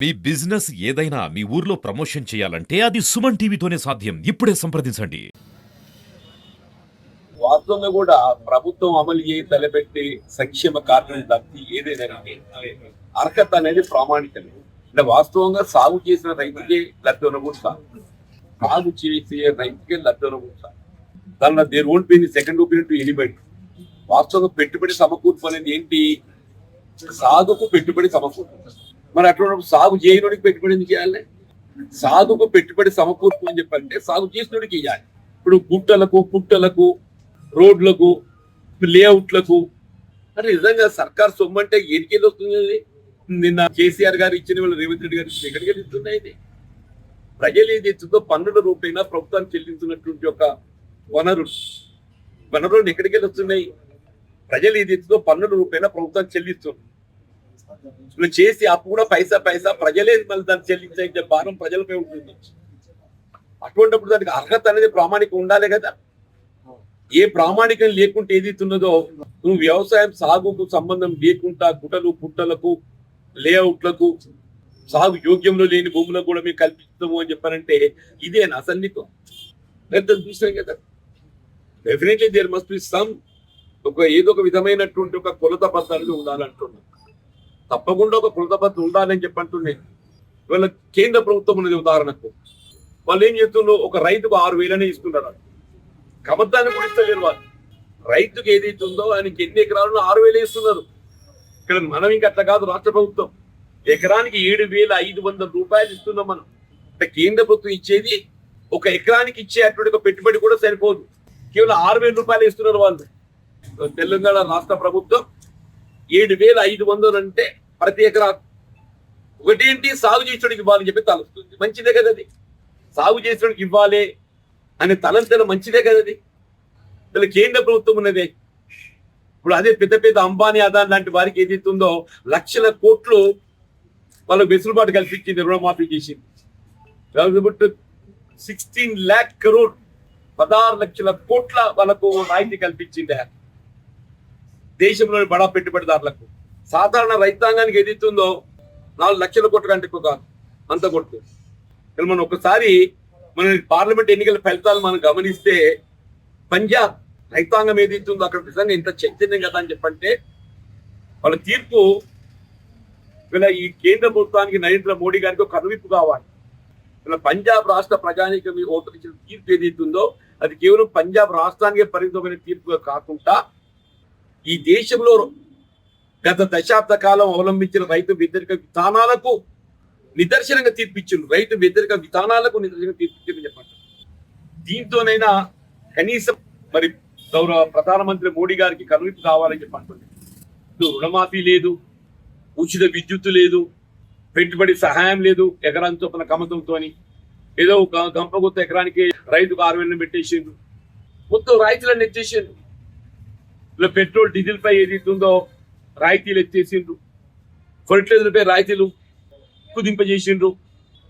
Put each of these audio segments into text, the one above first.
మీ business ఏదైనా మీ ఊర్లో promotion చేయాలంటే అది సుమన్ టీవీతోనే సాధ్యం. ఇప్పుడే సంప్రదించండి. వాస్తవంగా కూడా ప్రభుత్వం అమలు చేయి తలపెట్టి సంక్షేమ కార్యక్రమం తప్పి ఏదైనా అర్హత అనేది ప్రామాణికమే. అంటే వాస్తవంగా సాగు చేసిన రైతుకే లబ్ధి కూడా సాగు చేసే రైతుకే లబ్ధి కూడా దానిలో there won't be second opinion to anybody. వాస్తవంగా పెట్టుబడి సమకూర్పు అనేది ఏంటి? సాగుకు పెట్టుబడి సమకూర్పు. మరి అటువంటి సాగు చేయనోడికి పెట్టుబడి ఎందుకు చేయాలి? సాగుకు పెట్టుబడి సమకూర్పు అని చెప్పంటే సాగు చేసినోడికి ఇవ్వాలి. ఇప్పుడు గుట్టలకు పుట్టలకు రోడ్లకు లేఅవుట్లకు అంటే నిజంగా సర్కార్ సొమ్ము అంటే ఎన్నికలు వస్తుంది. నిన్న కేసీఆర్ గారు ఇచ్చిన వాళ్ళు రేవంత్ రెడ్డి గారు ఎక్కడికి ఇస్తున్నాయి? ఇది ప్రజలు ఏది ఇస్తుందో పన్నుల రూపైనా ప్రభుత్వానికి చెల్లించినటువంటి ఒక వనరులు ఎక్కడికి వస్తున్నాయి? ప్రజలు ఏది ఇస్తుందో పన్నుల రూపైనా ప్రభుత్వానికి చెల్లిస్తుంది. చేసి అప్పు కూడా పైసా ప్రజలే మళ్ళీ దాన్ని చెల్లించే భారం ప్రజలపై ఉంటుంది. అటువంటిప్పుడు దానికి అర్హత అనేది ప్రామాణికం ఉండాలి కదా. ఏ ప్రామాణికం లేకుంటే ఏదైతున్నదో నువ్వు వ్యవసాయం సాగుకు సంబంధం లేకుండా గుటలు పుట్టలకు లేఅవుట్లకు సాగు యోగ్యంలో లేని భూములకు కూడా మేము కల్పిస్తాము అని చెప్పారంటే ఇదేనా అసలు నీకు చూసాం కదా. Definitely there must be some ఏదో ఒక విధమైనటువంటి ఒక కొలత పద్ధతి ఉండాలంటున్నాను. తప్పకుండా ఒక కొలత పద్ధతి ఉండాలని చెప్పంటున్నాను. ఇవాళ కేంద్ర ప్రభుత్వం ఉన్నది ఉదాహరణకు వాళ్ళు ఏం చేస్తున్నారు? ఒక రైతుకు 6,000 ఇస్తున్నారు. కమతాన్ని కూడా ఇస్తలేరు వాళ్ళు. రైతుకు ఏదైతే ఉందో ఆయనకి ఎన్ని ఎకరాలను 6,000 ఇస్తున్నారు. ఇక్కడ మనం ఇంకా అట్లా కాదు. రాష్ట్ర ప్రభుత్వం ఎకరానికి 7,500 రూపాయలు ఇస్తున్నాం మనం. అంటే కేంద్ర ప్రభుత్వం ఇచ్చేది ఒక ఎకరానికి ఇచ్చేటువంటి ఒక పెట్టుబడి కూడా సరిపోదు. కేవలం 6,000 రూపాయలు ఇస్తున్నారు వాళ్ళు. తెలంగాణ రాష్ట్ర ప్రభుత్వం 7,500 అంటే ప్రతి ఎకరా ఒకటేంటి సాగు చేసేవాడికి ఇవ్వాలని చెప్పి తలుస్తుంది. మంచిదే కదా అది. సాగు చేసేవాడికి ఇవ్వాలి అనే తలంతన మంచిదే కదా అది. కేంద్ర ప్రభుత్వం ఉన్నదే. ఇప్పుడు అదే పెద్ద అంబానీ అదాని లాంటి వారికి ఏదైతుందో లక్షల కోట్లు వాళ్ళకు వెసులుబాటు కల్పించింది, రుణమాఫీ చేసింది. 16 lakh crore 16 లక్షల కోట్ల వాళ్ళకు రాయితీ కల్పించింది దేశంలోని బడా పెట్టుబడిదారులకు. సాధారణ రైతాంగానికి ఏదైతుందో 4 లక్షల కోట్ల కంటే ఎక్కువ కాదు, అంత కొట్టు. మనం ఒకసారి మన పార్లమెంట్ ఎన్నికల ఫలితాలు మనం గమనిస్తే పంజాబ్ రైతాంగం ఏదైతుందో అక్కడ నిజంగా ఇంత చైతన్యం కదా అని చెప్పంటే వాళ్ళ తీర్పు ఇలా ఈ కేంద్ర ప్రభుత్వానికి నరేంద్ర మోడీ గారికి ఒక కనువిప్పు కావాలి. ఇలా పంజాబ్ రాష్ట్ర ప్రజానికి ఓటు ఇచ్చిన తీర్పు ఏదైతుందో అది కేవలం పంజాబ్ రాష్ట్రానికే పరిమితమైన తీర్పుగా కాకుండా ఈ దేశంలో గత దశాబ్ద కాలం అవలంబించిన రైతు వ్యతిరేక విధానాలకు నిదర్శనంగా తీర్పిచ్చిండు. రైతు వ్యతిరేక విధానాలకు నిదర్శనంగా తీర్పిచ్చింది చెప్పండి. దీంతోనైనా కనీసం మరి గౌరవ ప్రధానమంత్రి మోడీ గారికి కనువిప్పు కావాలని చెప్పండి. రుణమాఫీ లేదు, ఉచిత విద్యుత్తు లేదు, పెట్టుబడి సహాయం లేదు, ఎకరాం చొప్పున కమతంతో ఏదో గంపగుత్త ఎకరానికి రైతుకు 6,000 పెట్టేసిండ్రు. మొత్తం రాయితీలను ఎత్తేసిండ్రు. ఇలా పెట్రోల్ డీజిల్ పై ఏదైతుందో రాయితీలు ఎత్తేసిండ్రు. ఫర్టిలైజర్ పై రాయితీలు కుదింపజేసిండ్రు.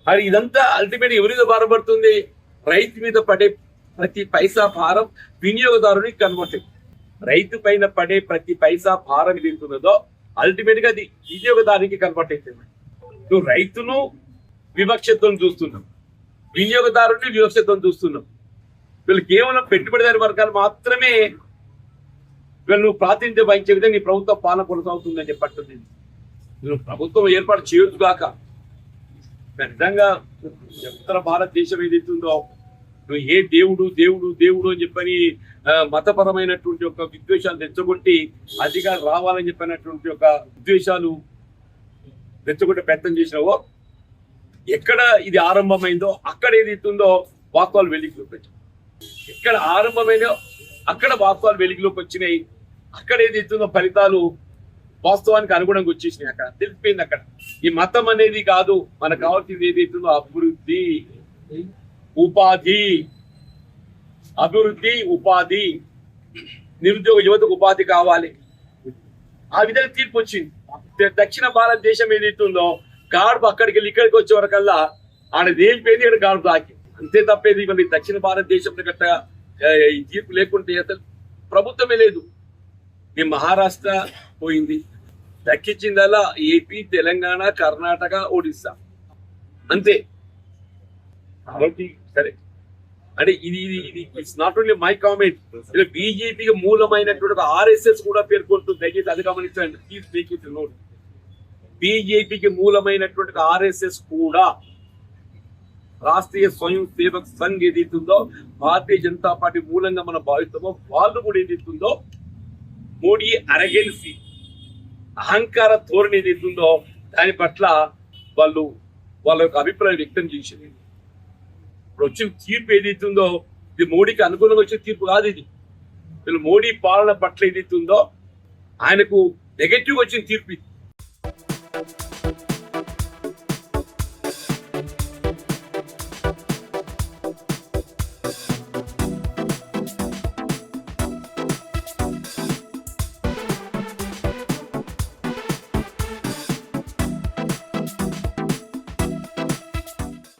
మరి ఇదంతా అల్టిమేట్ ఎవరిదో భారపడుతుంది? రైతు మీద పడే ప్రతి పైసా భారం వినియోగదారునికి కన్వర్ట్. రైతు పైన పడే ప్రతి పైసా భారం ఏదైతున్నదో అల్టిమేట్ గా అది వినియోగదారునికి కన్వర్ట్ అవుతుంది. నువ్వు రైతును వివక్షత్వం చూస్తున్నాం, వినియోగదారుని వివక్షత్వం చూస్తున్నాం. వీళ్ళు కేవలం పెట్టుబడిదారి వర్గాలు మాత్రమే వీళ్ళు ప్రాతినిధ్యం వహించే విధంగా నీ ప్రభుత్వ పాలన కొనసాగుతుందని చెప్పట్టుంది. నువ్వు ప్రభుత్వం ఏర్పాటు చేయొచ్చు కాక నిజంగా ఉత్తర భారతదేశం ఏదైతుందో నువ్వు ఏ దేవుడు దేవుడు దేవుడు అని చెప్పని మతపరమైనటువంటి ఒక విద్వేషాలు తెచ్చగొట్టి అధికారులు రావాలని చెప్పినటువంటి ఒక విద్వేషాలు తెచ్చగొట్టి ప్రయత్నం చేసినావో ఎక్కడ ఇది ఆరంభమైందో అక్కడ ఏదైతుందో వాస్తవాలు వెలికిలోకి వచ్చాయి. ఎక్కడ ఆరంభమైందో అక్కడ వాస్తవాలు వెలికిలోకి వచ్చినాయి. అక్కడ ఏదైతుందో ఫలితాలు వాస్తవానికి అనుగుణంగా వచ్చేసినాయి. అక్కడ తెలిసిపోయింది. అక్కడ ఈ మతం అనేది కాదు, మనకు కావాల్సింది ఏదైతుందో అభివృద్ధి, ఉపాధి. అభివృద్ధి, ఉపాధి, నిరుద్యోగ యువతకు ఉపాధి కావాలి. ఆ విధంగా తీర్పు వచ్చింది. దక్షిణ భారతదేశం ఏదైతుందో గాడుపు అక్కడికి వెళ్ళి ఇక్కడికి వచ్చే వరకల్లా ఆడది ఏం పోయింది, ఇక్కడ గాడుపు తాకి అంతే తప్పేది. మళ్ళీ దక్షిణ భారతదేశంలో గట్ట ఈ తీర్పు లేకుంటే అసలు ప్రభుత్వమే లేదు. ఈ మహారాష్ట్ర పోయింది, దక్కించిందల్లా ఏపీ, తెలంగాణ, కర్ణాటక, ఒడిస్సా అంతే. కాబట్టి సరే అంటే ఇది it's not only my comment, ఇలా బీజేపీకి మూలమైనటువంటి ఆర్ఎస్ఎస్ కూడా పేర్కొంటుంది. దయచేసి అది గమనించండి, ప్లీజ్ మేక్ ఇట్ నోట్. బీజేపీకి మూలమైనటువంటి ఆర్ఎస్ఎస్ కూడా రాష్ట్రీయ స్వయం సేవక్ సంఘ్ ఏదైతుందో, భారతీయ జనతా పార్టీ మూలంగా మనం భావిస్తామో వాళ్ళు కూడా ఏదైతుందో మోడీ అరగెన్సీ అహంకార ధోరణి ఏదైతుందో దాని పట్ల వాళ్ళ యొక్క అభిప్రాయం వ్యక్తం చేసింది. ఇప్పుడు వచ్చిన తీర్పు ఏదైతుందో ఇది మోడీకి అనుకూలంగా వచ్చిన తీర్పు కాదు. ఇది వీళ్ళు మోడీ పాలన పట్ల ఏదైతుందో ఆయనకు నెగటివ్ వచ్చిన తీర్పు ఇది.